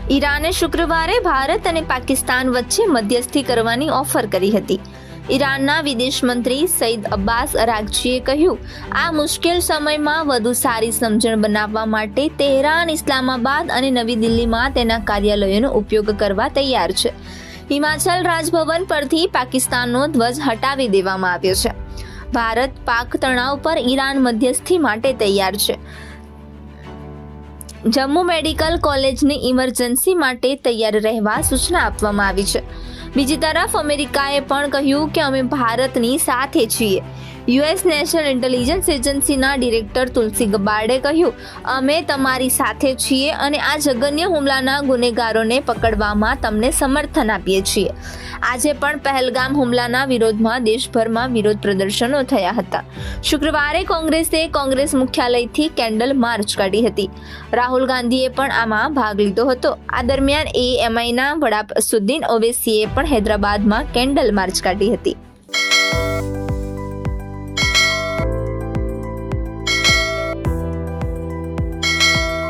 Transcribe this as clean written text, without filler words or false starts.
ઈરાને શુક્રવારે ભારત અને પાકિસ્તાન વચ્ચે મધ્યસ્થી કરવાની ઓફર કરી હતી. ઈરાનના વિદેશ મંત્રી સઈદ અબ્બાસ અરાગચીએ કહ્યું, આ મુશ્કેલ સમયમાં વધુ સારી સમજણ બનાવવા માટે તેહરાન, ઇસ્લામાબાદ અને નવી દિલ્હીમાં તેના કાર્યાલયોનો ઉપયોગ કરવા તૈયાર છે. હિમાચલ રાજભવન પરથી પાકિસ્તાનનો ધ્વજ હટાવી દેવામાં આવ્યો છે. ભારત પાક તણાવ પર ઈરાન મધ્યસ્થી માટે તૈયાર છે. જમ્મુ મેડિકલ કોલેજને ઇમરજન્સી માટે તૈયાર રહેવા સૂચના આપવામાં આવી છે. બીજી તરફ અમેરિકાએ પણ કહ્યું કે અમે ભારતની સાથે છીએ. યુએસ નેશનલ ઇન્ટેલિજન્સ એજન્સીના ડિરેક્ટર તુલસી ગબાર્ડે કહ્યું, અમે તમારી સાથે છીએ અને આ જઘન્ય હુમલાના ગુનેગારોને પકડવામાં તમને સમર્થન આપીએ છીએ. આજે પણ પહેલગામ હુમલાના વિરોધમાં દેશભરમાં વિરોધ પ્રદર્શનો થયા હતા. શુક્રવારે કોંગ્રેસે કોંગ્રેસ મુખ્યાલયથી કેન્ડલ માર્ચ કાઢી હતી. રાહુલ ગાંધીએ પણ આમાં ભાગ લીધો હતો. આ દરમિયાન એએમઆઈના વડા અસદુદ્દીન ઓવૈસીએ પણ હૈદરાબાદમાં કેન્ડલ માર્ચ કાઢી હતી.